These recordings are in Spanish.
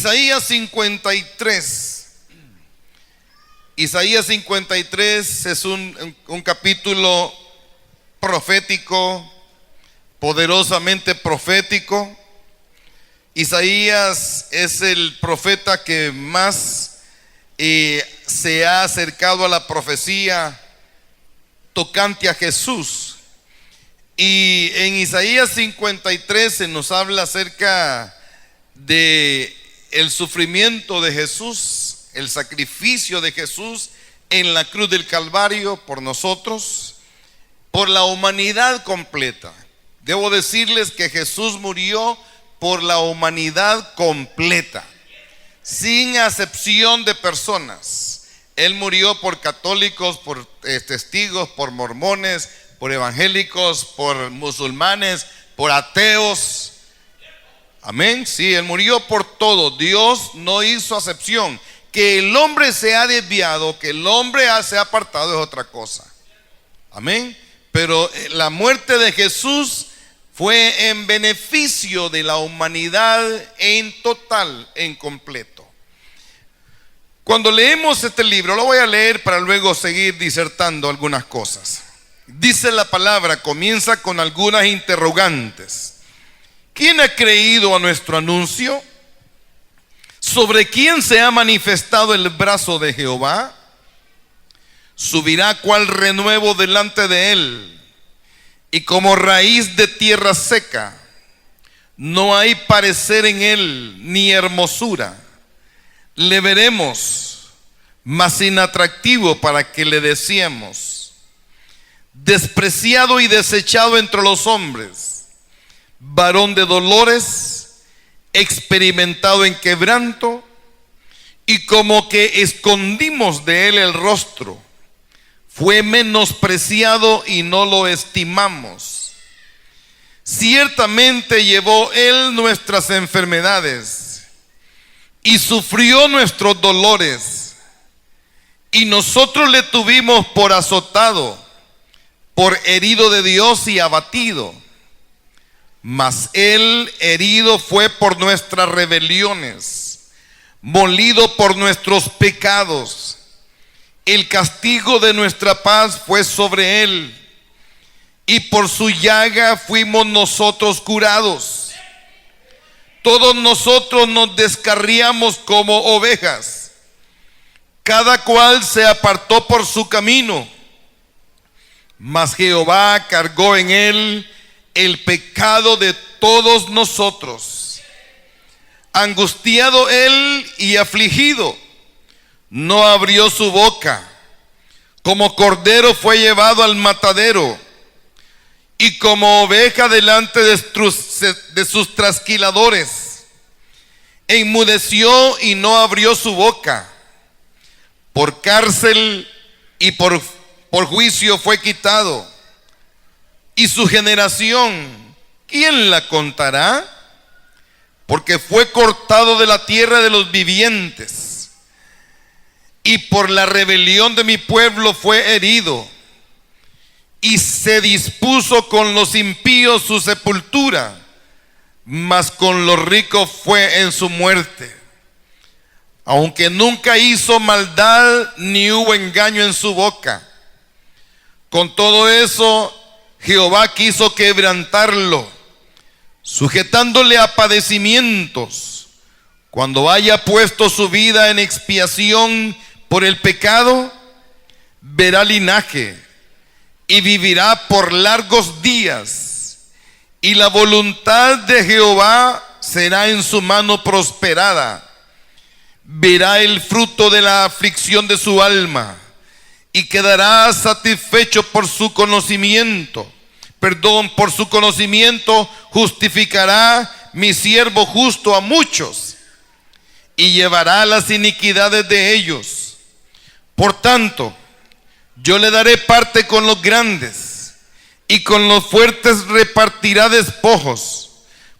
Isaías 53. Isaías 53 es un capítulo profético, poderosamente profético. Isaías es el profeta que más se ha acercado a la profecía tocante a Jesús. Y en Isaías 53 se nos habla acerca de el sufrimiento de Jesús, el sacrificio de Jesús en la cruz del Calvario por nosotros, por la humanidad completa. Debo decirles que Jesús murió por la humanidad completa, sin acepción de personas. Él murió por católicos, por testigos, por mormones, por evangélicos, por musulmanes, por ateos. Amén. Sí, Él murió por todo. Dios no hizo acepción. Que el hombre se ha desviado, que el hombre se ha apartado es otra cosa. Amén. Pero la muerte de Jesús fue en beneficio de la humanidad en total, en completo. Cuando leemos este libro, lo voy a leer para luego seguir disertando algunas cosas. Dice la palabra, comienza con algunas interrogantes. ¿Quién ha creído a nuestro anuncio? ¿Sobre quién se ha manifestado el brazo de Jehová? Subirá cual renuevo delante de él, y como raíz de tierra seca. No hay parecer en él, ni hermosura. Le veremos, mas inatractivo para que le deseemos. Despreciado y desechado entre los hombres, varón de dolores, experimentado en quebranto, y como que escondimos de él el rostro. Fue menospreciado y no lo estimamos. Ciertamente llevó él nuestras enfermedades y sufrió nuestros dolores, y nosotros le tuvimos por azotado, por herido de Dios y abatido. Mas él herido fue por nuestras rebeliones, molido por nuestros pecados. El castigo de nuestra paz fue sobre él, y por su llaga fuimos nosotros curados. Todos nosotros nos descarriamos como ovejas, cada cual se apartó por su camino, mas Jehová cargó en él el pecado de todos nosotros. Angustiado él y afligido, no abrió su boca. Como cordero fue llevado al matadero, y como oveja delante de sus trasquiladores. Enmudeció y no abrió su boca. Por cárcel y por juicio fue quitado. Y su generación, ¿quién la contará? Porque fue cortado de la tierra de los vivientes, y por la rebelión de mi pueblo fue herido. Y se dispuso con los impíos su sepultura, mas con los ricos fue en su muerte. Aunque nunca hizo maldad, ni hubo engaño en su boca. Con todo eso, Jehová quiso quebrantarlo, sujetándole a padecimientos. Cuando haya puesto su vida en expiación por el pecado, verá linaje y vivirá por largos días. Y la voluntad de Jehová será en su mano prosperada. Verá el fruto de la aflicción de su alma, y quedará satisfecho por su conocimiento. Por su conocimiento justificará mi siervo justo a muchos, y llevará las iniquidades de ellos. Por tanto, yo le daré parte con los grandes, y con los fuertes repartirá despojos,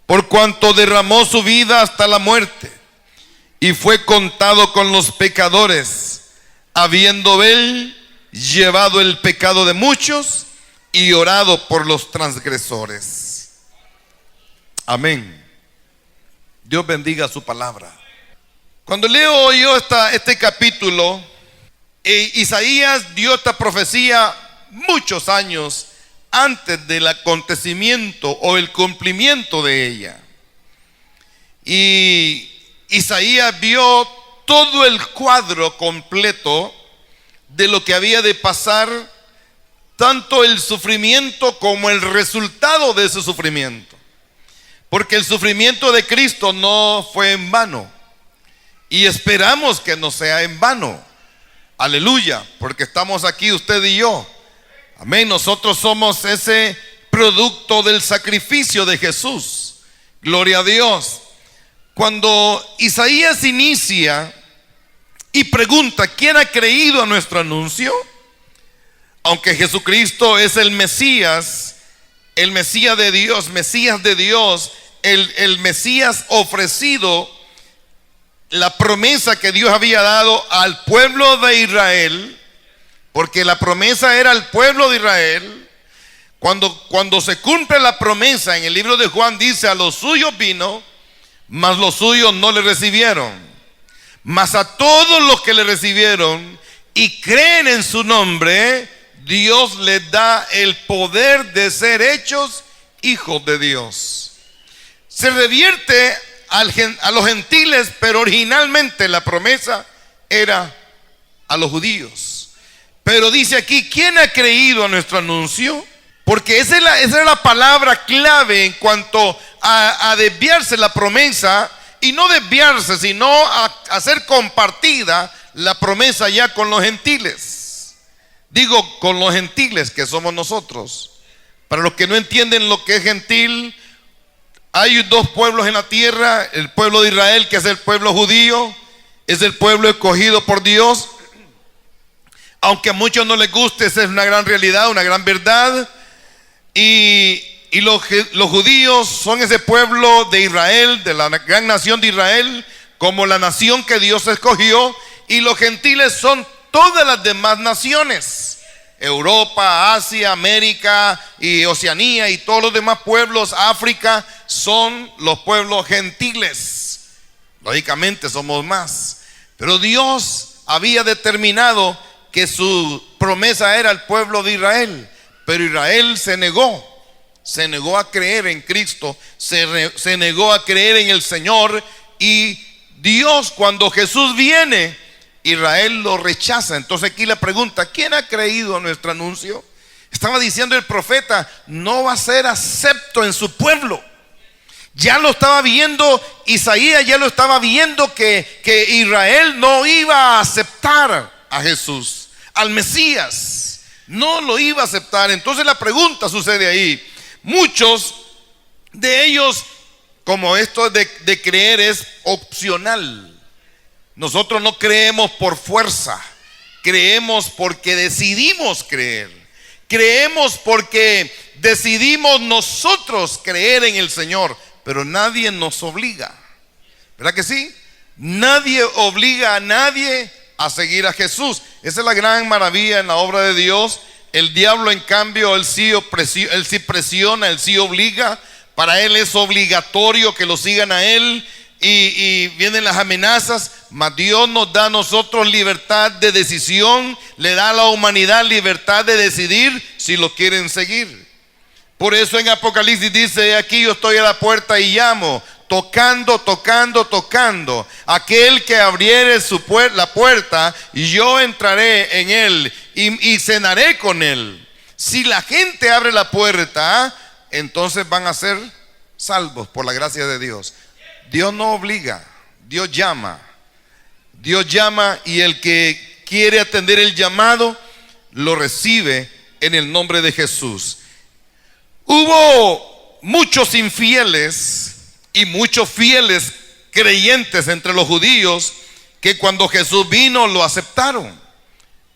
por cuanto derramó su vida hasta la muerte, y fue contado con los pecadores, habiendo él llevado el pecado de muchos y orado por los transgresores. Amén. Dios bendiga su palabra. Cuando leo yo este capítulo, Isaías dio esta profecía muchos años antes del acontecimiento o el cumplimiento de ella. Y Isaías vio todo el cuadro completo de lo que había de pasar, tanto el sufrimiento como el resultado de ese sufrimiento. Porque el sufrimiento de Cristo no fue en vano. Y esperamos que no sea en vano. Aleluya, porque estamos aquí usted y yo. Amén, nosotros somos ese producto del sacrificio de Jesús. Gloria a Dios. Cuando Isaías inicia y pregunta, ¿quién ha creído a nuestro anuncio? Aunque Jesucristo es el Mesías de Dios, el Mesías ofrecido, la promesa que Dios había dado al pueblo de Israel, porque la promesa era al pueblo de Israel. Cuando se cumple la promesa, en el libro de Juan dice, a los suyos vino, mas los suyos no le recibieron. Mas a todos los que le recibieron y creen en su nombre, Dios les da el poder de ser hechos hijos de Dios. Se revierte a los gentiles, pero originalmente la promesa era a los judíos. Pero dice aquí, ¿quién ha creído a nuestro anuncio? Porque esa era la palabra clave en cuanto a desviarse la promesa, y no desviarse, sino a hacer compartida la promesa ya con los gentiles. Digo, con los gentiles que somos nosotros. Para los que no entienden lo que es gentil, hay dos pueblos en la tierra: el pueblo de Israel, que es el pueblo judío, es el pueblo escogido por Dios. Aunque a muchos no les guste, esa es una gran realidad, una gran verdad. Y los judíos son ese pueblo de Israel, de la gran nación de Israel, como la nación que Dios escogió. Y los gentiles son todas las demás naciones: Europa, Asia, América y Oceanía, y todos los demás pueblos, África, son los pueblos gentiles. Lógicamente somos más, pero Dios había determinado que su promesa era el pueblo de Israel. Pero Israel se negó a creer en Cristo, se negó a creer en el Señor. Y Dios, cuando Jesús viene, Israel lo rechaza. Entonces aquí la pregunta, ¿quién ha creído a nuestro anuncio? Estaba diciendo el profeta, no va a ser acepto en su pueblo. Ya lo estaba viendo Isaías, ya lo estaba viendo que Israel no iba a aceptar a Jesús, al Mesías. No lo iba a aceptar. Entonces la pregunta sucede ahí. Muchos de ellos, como esto de creer es opcional. Nosotros no creemos por fuerza, creemos porque decidimos creer. Creemos porque decidimos nosotros creer en el Señor, pero nadie nos obliga. ¿Verdad que sí? Nadie obliga a nadie a seguir a Jesús. Esa es la gran maravilla en la obra de Dios. El diablo, en cambio, él sí presiona, él sí obliga. Para él es obligatorio que lo sigan a él, y vienen las amenazas. Mas Dios nos da a nosotros libertad de decisión, le da a la humanidad libertad de decidir si lo quieren seguir. Por eso en Apocalipsis dice, aquí yo estoy a la puerta y llamo, tocando. Aquel que abriere la puerta, yo entraré en él y cenaré con él. Si la gente abre la puerta, entonces van a ser salvos por la gracia de Dios. Dios no obliga, Dios llama. Dios llama, y el que quiere atender el llamado lo recibe en el nombre de Jesús. Hubo muchos infieles y muchos fieles creyentes entre los judíos que cuando Jesús vino lo aceptaron.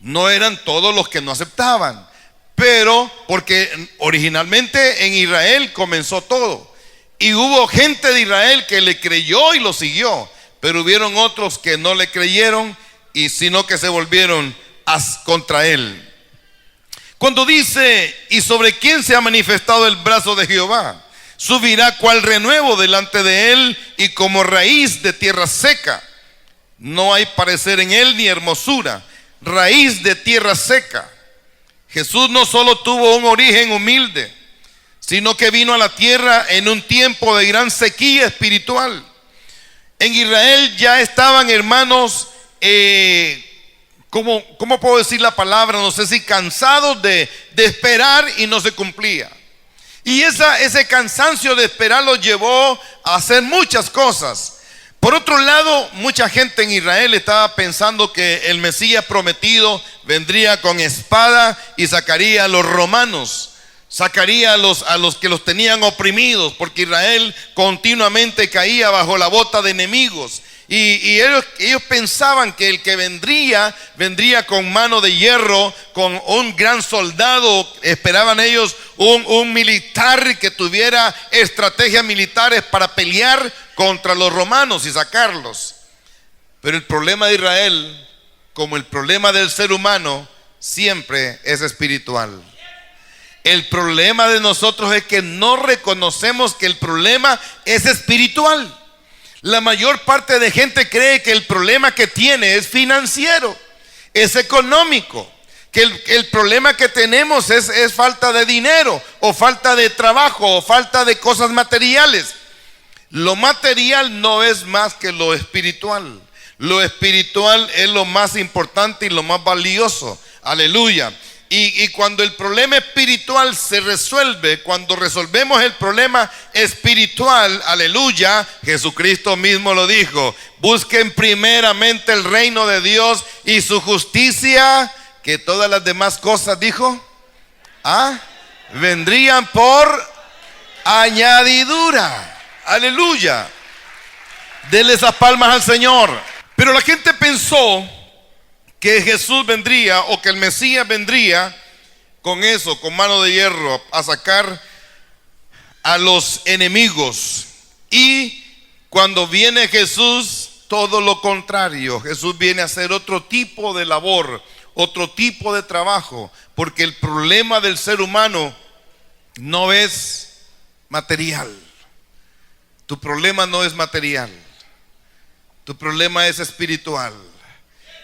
No eran todos los que no aceptaban, pero porque originalmente en Israel comenzó todo, y hubo gente de Israel que le creyó y lo siguió. Pero hubieron otros que no le creyeron, y sino que se volvieron contra él. Cuando dice, ¿y sobre quién se ha manifestado el brazo de Jehová? Subirá cual renuevo delante de él, y como raíz de tierra seca. no hay parecer en él ni hermosura, raíz de tierra seca. Jesús no solo tuvo un origen humilde, sino que vino a la tierra en un tiempo de gran sequía espiritual. En Israel ya estaban, hermanos, ¿cómo puedo decir la palabra? No sé si cansados de esperar y no se cumplía. Y ese cansancio de esperar los llevó a hacer muchas cosas. Por otro lado, mucha gente en Israel estaba pensando que el Mesías prometido vendría con espada y sacaría a los romanos, sacaría a los que los tenían oprimidos, porque Israel continuamente caía bajo la bota de enemigos. Y ellos pensaban que el que vendría con mano de hierro, con un gran soldado. Esperaban ellos un militar que tuviera estrategias militares para pelear contra los romanos y sacarlos. Pero el problema de Israel, como el problema del ser humano, siempre es espiritual. El problema de nosotros es que no reconocemos que el problema es espiritual. La mayor parte de gente cree que el problema que tiene es financiero, es económico, que el problema que tenemos es falta de dinero, o falta de trabajo, o falta de cosas materiales. Lo material no es más que lo espiritual. Lo espiritual es lo más importante y lo más valioso. Aleluya. Y cuando el problema espiritual se resuelve, cuando resolvemos el problema espiritual, aleluya, Jesucristo mismo lo dijo: busquen primeramente el reino de Dios y su justicia, que todas las demás cosas, dijo, vendrían por añadidura. Aleluya. Denle esas palmas al Señor. Pero la gente pensó que Jesús vendría, o que el Mesías vendría con eso, con mano de hierro, a sacar a los enemigos. Y cuando viene Jesús, todo lo contrario. Jesús viene a hacer otro tipo de labor, otro tipo de trabajo, porque el problema del ser humano no es material. Tu problema no es material, tu problema es espiritual.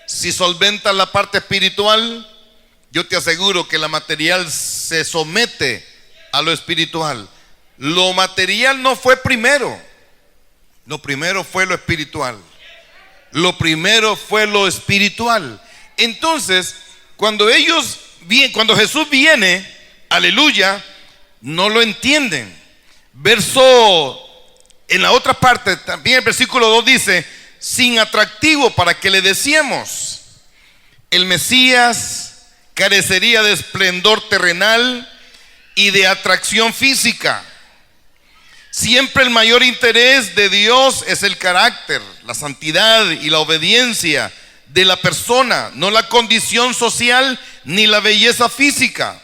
Si solventas la parte espiritual, yo te aseguro que la material se somete a lo espiritual. Lo material no fue primero. Lo primero fue lo espiritual. Lo primero fue lo espiritual. Entonces, cuando Jesús viene, aleluya, no lo entienden. En la otra parte, también el versículo 2 dice: sin atractivo para que le deseemos. El Mesías carecería de esplendor terrenal y de atracción física. Siempre el mayor interés de Dios es el carácter, la santidad y la obediencia de la persona, no la condición social ni la belleza física.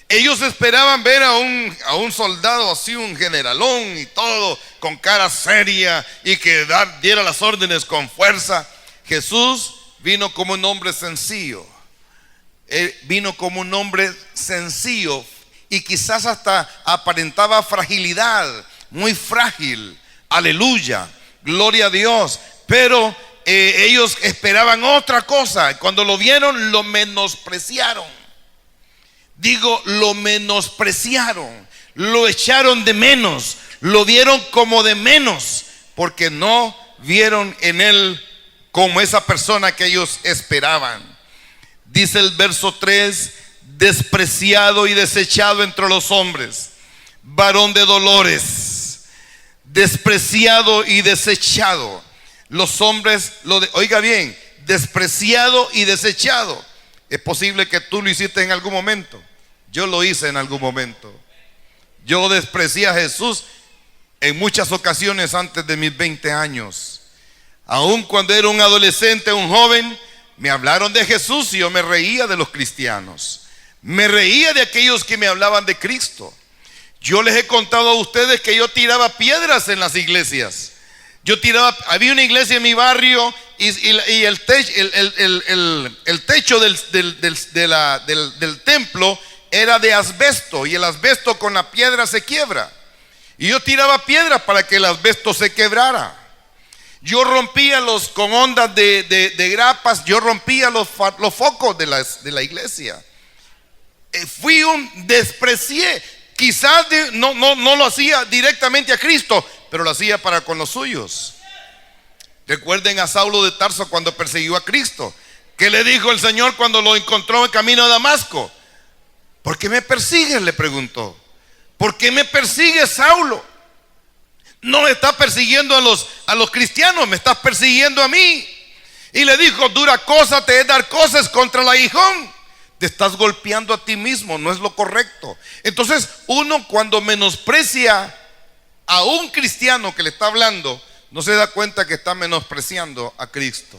Ellos esperaban ver a un soldado así, un generalón y todo, con cara seria, y que diera las órdenes con fuerza. Jesús vino como un hombre sencillo. Él vino como un hombre sencillo, y quizás hasta aparentaba fragilidad, muy frágil. Aleluya, gloria a Dios. Pero ellos esperaban otra cosa. Cuando lo vieron, lo menospreciaron. Lo menospreciaron, lo echaron de menos, lo vieron como de menos, porque no vieron en él como esa persona que ellos esperaban. Dice el verso 3: despreciado y desechado entre los hombres, varón de dolores, despreciado y desechado. Los hombres, oiga bien, despreciado y desechado. Es posible que tú lo hiciste en algún momento. Yo lo hice en algún momento. Yo desprecié a Jesús en muchas ocasiones antes de mis 20 años. Aun cuando era un adolescente, un joven, me hablaron de Jesús y yo me reía de los cristianos. Me reía de aquellos que me hablaban de Cristo. Yo les he contado a ustedes que yo tiraba piedras en las iglesias. Había una iglesia en mi barrio y el techo del templo era de asbesto, y el asbesto con la piedra se quiebra. Y yo tiraba piedras para que el asbesto se quebrara. Yo rompía con ondas de grapas, yo rompía los focos de la iglesia. Desprecié. Quizás no lo hacía directamente a Cristo, pero lo hacía para con los suyos. Recuerden a Saulo de Tarso cuando persiguió a Cristo. ¿Qué le dijo el Señor cuando lo encontró en camino a Damasco? ¿Por qué me persigues?, le preguntó. ¿Por qué me persigues, Saulo? No me estás persiguiendo a los cristianos, me estás persiguiendo a mí. Y le dijo: dura cosa te es dar cosas contra el aguijón. Te estás golpeando a ti mismo, no es lo correcto. Entonces uno, cuando menosprecia a un cristiano que le está hablando, no se da cuenta que está menospreciando a Cristo.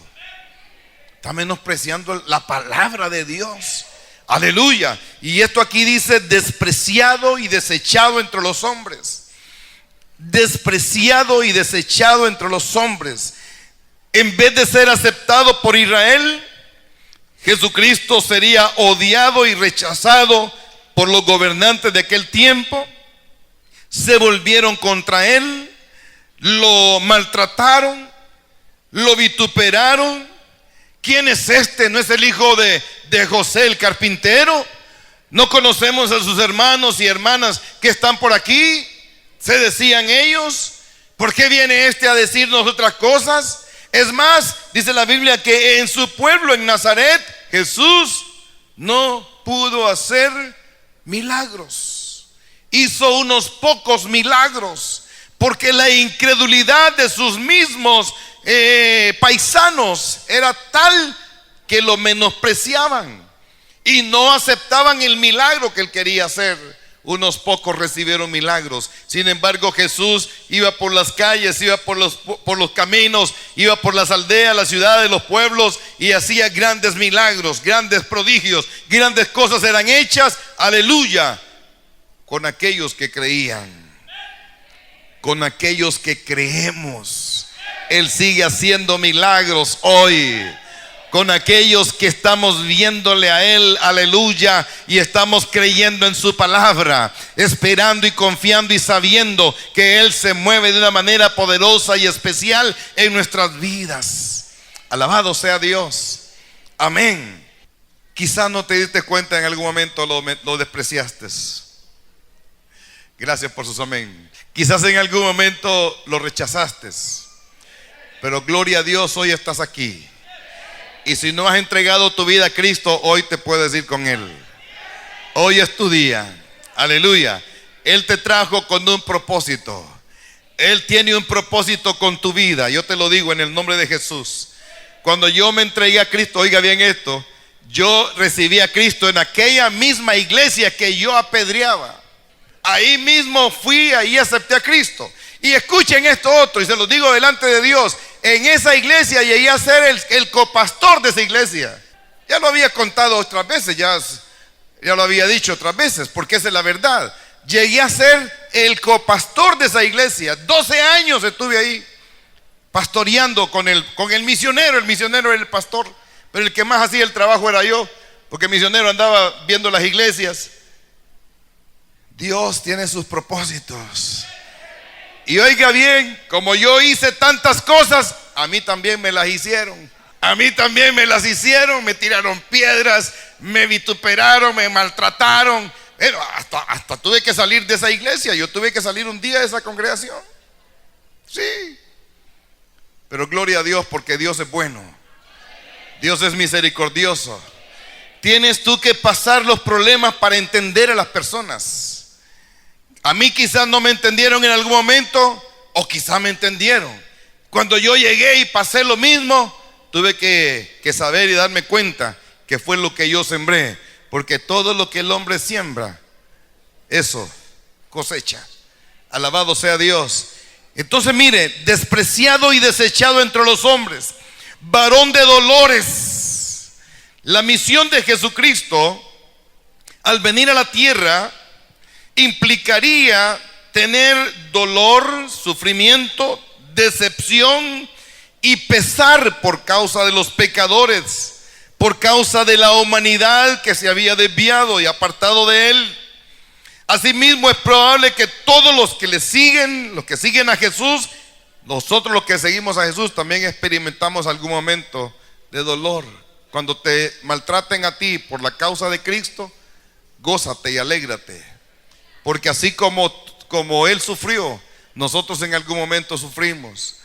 Está menospreciando la palabra de Dios. Aleluya. Y esto aquí dice: despreciado y desechado entre los hombres. Despreciado y desechado entre los hombres. En vez de ser aceptado por Israel, Jesucristo sería odiado y rechazado por los gobernantes de aquel tiempo. Se volvieron contra él, lo maltrataron, lo vituperaron. ¿Quién es este? ¿No es el hijo de José el carpintero? ¿No conocemos a sus hermanos y hermanas que están por aquí?, se decían ellos. ¿Por qué viene este a decirnos otras cosas? Es más, dice la Biblia que en su pueblo, en Nazaret, Jesús no pudo hacer milagros. Hizo unos pocos milagros porque la incredulidad de sus mismos paisanos era tal que lo menospreciaban y no aceptaban el milagro que él quería hacer. Unos pocos recibieron milagros. Sin embargo, Jesús iba por las calles, iba por los caminos, iba por las aldeas, las ciudades, los pueblos, y hacía grandes milagros, grandes prodigios, grandes cosas eran hechas, aleluya, con aquellos que creían, con aquellos que creemos. Él sigue haciendo milagros hoy. Con aquellos que estamos viéndole a Él, aleluya, y estamos creyendo en su palabra, esperando y confiando y sabiendo que Él se mueve de una manera poderosa y especial en nuestras vidas. Alabado sea Dios. Amén. Quizás no te diste cuenta, en algún momento lo despreciaste. Gracias por sus amén. Quizás en algún momento lo rechazaste, pero gloria a Dios, hoy estás aquí. Y si no has entregado tu vida a Cristo, hoy te puedes ir con Él. Hoy es tu día. Aleluya. Él te trajo con un propósito. Él tiene un propósito con tu vida. Yo te lo digo en el nombre de Jesús. Cuando yo me entregué a Cristo, oiga bien esto, yo recibí a Cristo en aquella misma iglesia que yo apedreaba. Ahí mismo fui, ahí acepté a Cristo. Y escuchen esto otro, y se lo digo delante de Dios. En esa iglesia llegué a ser el copastor de esa iglesia. Ya lo había contado otras veces, ya lo había dicho otras veces, porque esa es la verdad. Llegué a ser el copastor de esa iglesia. 12 años estuve ahí pastoreando con el misionero. El misionero era el pastor, pero el que más hacía el trabajo era yo, porque el misionero andaba viendo las iglesias. Dios tiene sus propósitos. Y oiga bien, como yo hice tantas cosas, a mí también me las hicieron. A mí también me las hicieron, me tiraron piedras, me vituperaron, me maltrataron. Pero hasta tuve que salir de esa iglesia. Yo tuve que salir un día de esa congregación. Sí. Pero gloria a Dios, porque Dios es bueno. Dios es misericordioso. Tienes tú que pasar los problemas para entender a las personas. A mí quizás no me entendieron en algún momento, o quizás me entendieron. Cuando yo llegué y pasé lo mismo, tuve que saber y darme cuenta que fue lo que yo sembré. Porque todo lo que el hombre siembra, eso cosecha. Alabado sea Dios. Entonces mire, despreciado y desechado entre los hombres, varón de dolores. La misión de Jesucristo al venir a la tierra implicaría tener dolor, sufrimiento, decepción y pesar por causa de los pecadores, por causa de la humanidad que se había desviado y apartado de Él. Asimismo, es probable que todos los que le siguen, los que siguen a Jesús, Nosotros los que seguimos a Jesús también experimentamos algún momento de dolor. Cuando te maltraten a ti por la causa de Cristo, gózate y alégrate. Porque así como Él sufrió, nosotros en algún momento sufrimos.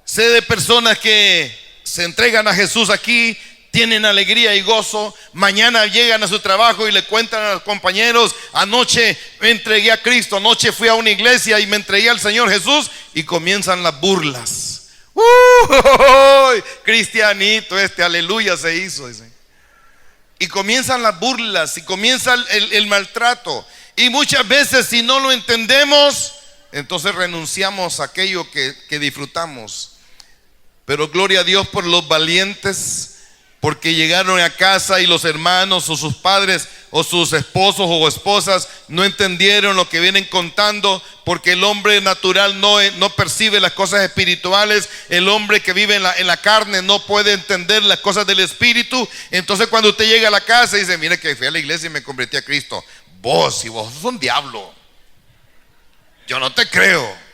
Sé de personas que se entregan a Jesús aquí, tienen alegría y gozo, mañana llegan a su trabajo y le cuentan a los compañeros: anoche me entregué a Cristo, anoche fui a una iglesia y me entregué al Señor Jesús, y comienzan las burlas. Cristianito aleluya se hizo, dice. Y comienzan las burlas y comienza el maltrato. Y muchas veces, si no lo entendemos, entonces renunciamos a aquello que disfrutamos. Pero gloria a Dios por los valientes, porque llegaron a casa y los hermanos o sus padres o sus esposos o esposas no entendieron lo que vienen contando, porque el hombre natural no percibe las cosas espirituales. El hombre que vive en la carne no puede entender las cosas del espíritu. Entonces cuando usted llega a la casa y dice: mire que fui a la iglesia y me convertí a Cristo. Vos sos un diablo, yo no te creo.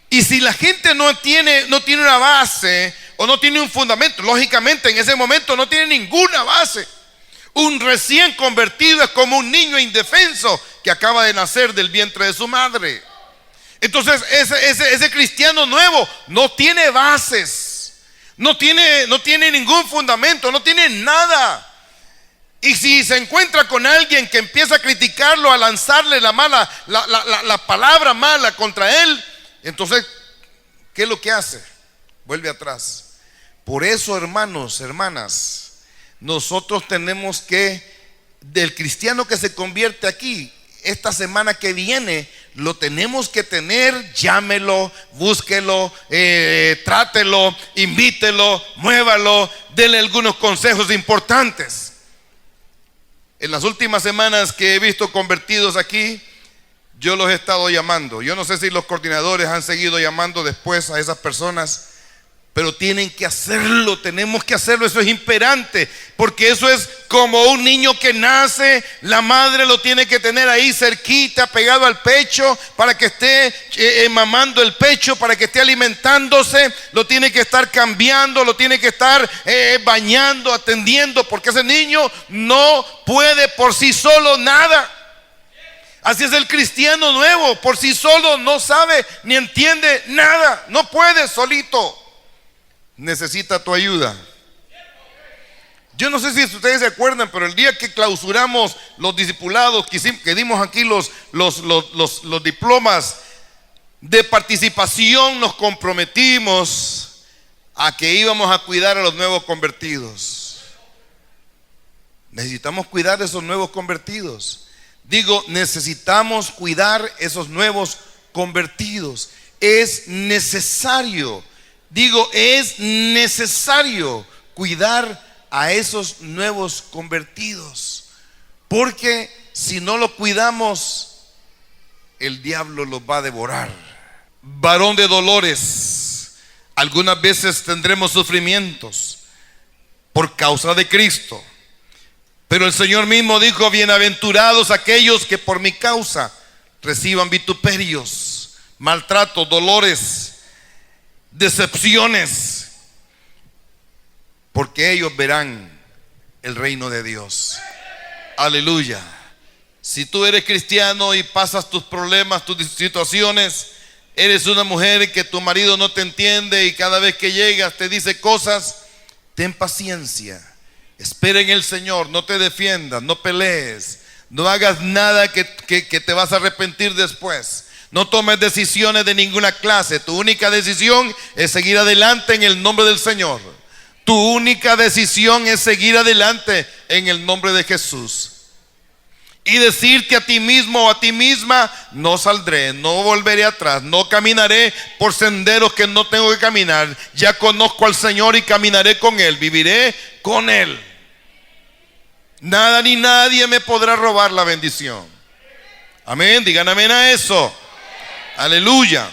Y si la gente no tiene una base o no tiene un fundamento, lógicamente en ese momento no tiene ninguna base. Un recién convertido es como un niño indefenso que acaba de nacer del vientre de su madre. Entonces ese cristiano nuevo no tiene bases, no tiene ningún fundamento, no tiene nada. Y si se encuentra con alguien que empieza a criticarlo, a lanzarle la palabra mala contra él, entonces, ¿qué es lo que hace? Vuelve atrás. Por eso, hermanos, hermanas, nosotros tenemos que, del cristiano que se convierte aquí, esta semana que viene, lo tenemos que tener. Llámelo, búsquelo, trátelo, invítelo, muévalo, dele algunos consejos importantes. En las últimas semanas que he visto convertidos aquí, yo los he estado llamando. Yo no sé si los coordinadores han seguido llamando después a esas personas, pero tienen que hacerlo, tenemos que hacerlo. Eso es imperante, porque eso es como un niño que nace. La madre lo tiene que tener ahí cerquita, pegado al pecho, para que esté mamando el pecho, para que esté alimentándose. Lo tiene que estar cambiando, lo tiene que estar bañando, atendiendo, porque ese niño no puede por sí solo nada. Así es el cristiano nuevo, por sí solo no sabe ni entiende nada, no puede solito, necesita tu ayuda. Yo no sé si ustedes se acuerdan, pero el día que clausuramos los discipulados, que dimos aquí los diplomas de participación, nos comprometimos a que íbamos a cuidar a los nuevos convertidos. Necesitamos cuidar a esos nuevos convertidos. Digo, necesitamos cuidar esos nuevos convertidos. Es necesario, es necesario cuidar a esos nuevos convertidos, porque si no lo cuidamos, el diablo los va a devorar. Varón de dolores, algunas veces tendremos sufrimientos por causa de Cristo. Pero el Señor mismo dijo: bienaventurados aquellos que por mi causa reciban vituperios, maltratos, dolores, decepciones, porque ellos verán el reino de Dios. Aleluya. Si tú eres cristiano y pasas tus problemas, tus situaciones, eres una mujer que tu marido no te entiende y cada vez que llegas te dice cosas, ten paciencia. Espera en el Señor, no te defiendas, no pelees, no hagas nada que te vas a arrepentir después. No tomes decisiones de ninguna clase. Tu única decisión es seguir adelante en el nombre del Señor. Tu única decisión es seguir adelante en el nombre de Jesús. Y decirte a ti mismo o a ti misma: no saldré, no volveré atrás, no caminaré por senderos que no tengo que caminar. Ya conozco al Señor y caminaré con Él, viviré con Él. Nada ni nadie me podrá robar la bendición. Amén, digan amén a eso. Aleluya.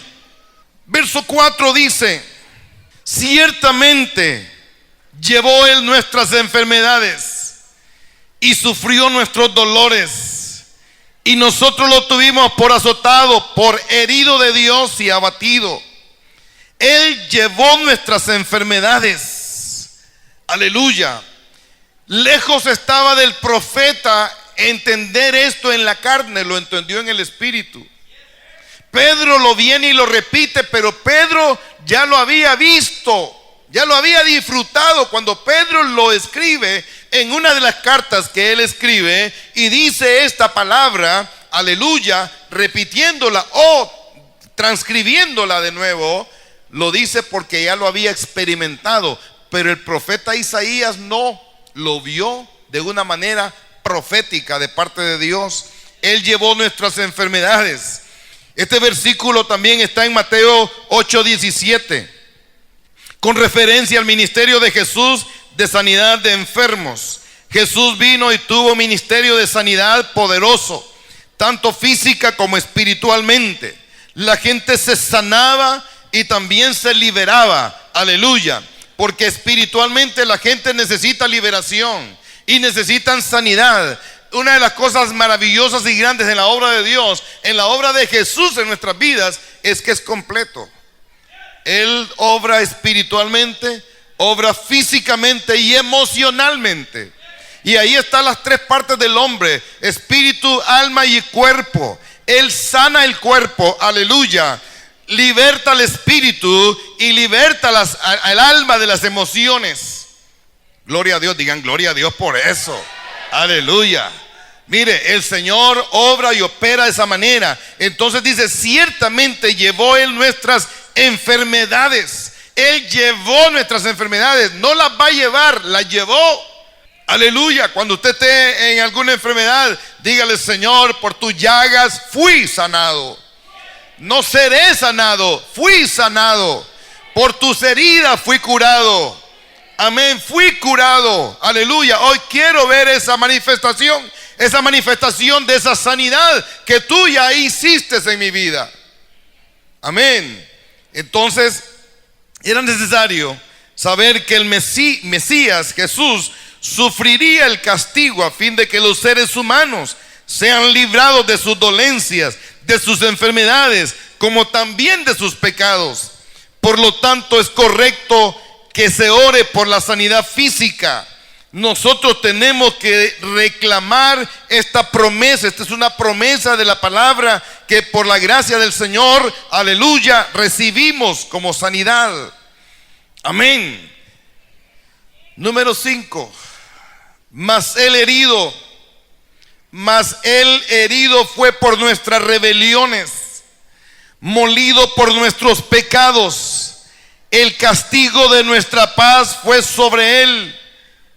Verso 4 dice: ciertamente llevó Él nuestras enfermedades y sufrió nuestros dolores, y nosotros lo tuvimos por azotado, por herido de Dios y abatido. Él llevó nuestras enfermedades. Aleluya. Lejos estaba del profeta entender esto en la carne, lo entendió en el espíritu. Pedro lo viene y lo repite, pero Pedro ya lo había visto, ya lo había disfrutado cuando Pedro lo escribe en una de las cartas que él escribe y dice esta palabra, aleluya, repitiéndola o transcribiéndola de nuevo. Lo dice porque ya lo había experimentado, pero el profeta Isaías no lo vio de una manera profética de parte de Dios. Él llevó nuestras enfermedades. Este versículo también está en Mateo 8:17, con referencia al ministerio de Jesús de sanidad de enfermos. Jesús vino y tuvo ministerio de sanidad poderoso, tanto física como espiritualmente. La gente se sanaba y también se liberaba, aleluya, porque espiritualmente la gente necesita liberación y necesitan sanidad. Una de las cosas maravillosas y grandes en la obra de Dios, en la obra de Jesús en nuestras vidas, es que es completo. Él obra espiritualmente, obra físicamente y emocionalmente. Y ahí están las tres partes del hombre: espíritu, alma y cuerpo. Él sana el cuerpo, aleluya, liberta el espíritu y liberta al alma de las emociones. Gloria a Dios, digan gloria a Dios por eso. Aleluya. Mire, el Señor obra y opera de esa manera. Entonces dice, ciertamente llevó Él nuestras enfermedades. Él llevó nuestras enfermedades. No las va a llevar, las llevó. Aleluya. Cuando usted esté en alguna enfermedad, dígale: Señor, por tus llagas fui sanado. No seré sanado, fui sanado. Por tus heridas fui curado. Amén, fui curado. Aleluya. Hoy quiero ver esa manifestación de esa sanidad que tú ya hiciste en mi vida. Amén. Entonces era necesario saber que el Mesías Jesús sufriría el castigo a fin de que los seres humanos sean librados de sus dolencias, de sus enfermedades, como también de sus pecados. Por lo tanto, es correcto que se ore por la sanidad física. Nosotros tenemos que reclamar esta promesa. Esta es una promesa de la palabra que por la gracia del Señor, aleluya, recibimos como sanidad. Amén. Número 5. Mas el herido fue por nuestras rebeliones, molido por nuestros pecados. El castigo de nuestra paz fue sobre él,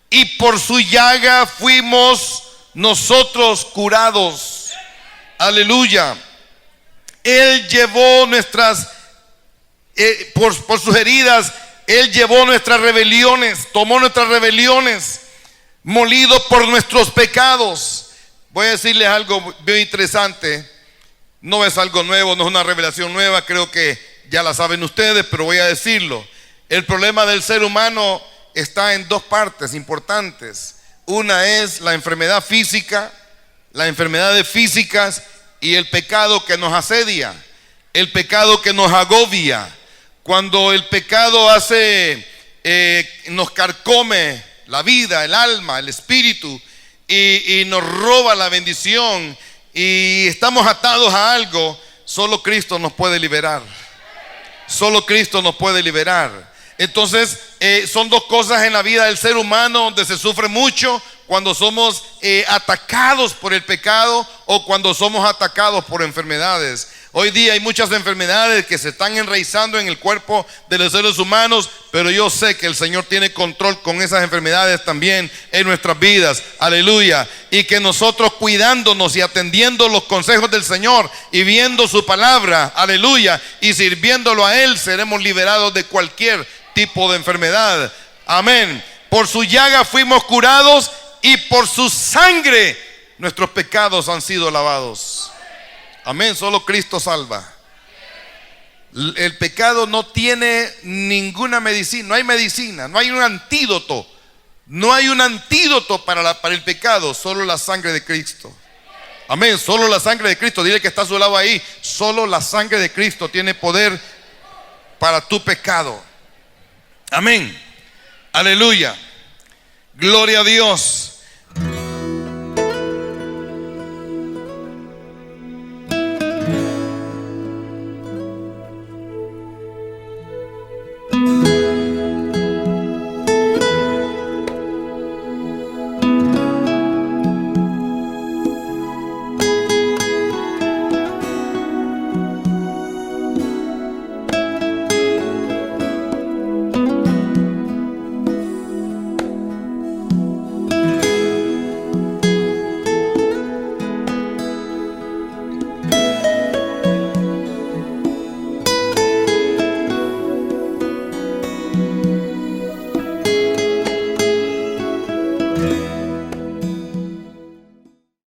y por su llaga fuimos nosotros curados. Aleluya. Él llevó por sus heridas, Él llevó nuestras rebeliones, tomó nuestras rebeliones, molido por nuestros pecados. Voy a decirles algo bien interesante. No es algo nuevo, no es una revelación nueva, creo que ya la saben ustedes, pero voy a decirlo. El problema del ser humano está en dos partes importantes. Una es la enfermedad física, las enfermedades físicas, y el pecado que nos asedia, el pecado que nos agobia. Cuando el pecado nos carcome la vida, el alma, el espíritu, y nos roba la bendición, y estamos atados a algo, solo Cristo nos puede liberar. Solo Cristo nos puede liberar. Entonces son dos cosas en la vida del ser humano donde se sufre mucho: cuando somos atacados por el pecado o cuando somos atacados por enfermedades. Hoy día hay muchas enfermedades que se están enraizando en el cuerpo de los seres humanos, pero yo sé que el Señor tiene control con esas enfermedades también en nuestras vidas. Aleluya. Y que nosotros, cuidándonos y atendiendo los consejos del Señor y viendo su palabra, aleluya, y sirviéndolo a Él, seremos liberados de cualquier tipo de enfermedad. Amén. Por su llaga fuimos curados, y por su sangre nuestros pecados han sido lavados. Amén. Solo Cristo salva. El pecado no tiene ninguna medicina, no hay medicina, no hay un antídoto. No hay un antídoto para el pecado, solo la sangre de Cristo. Amén. Solo la sangre de Cristo. Dile que está a su lado ahí: solo la sangre de Cristo tiene poder para tu pecado. Amén. Aleluya. Gloria a Dios.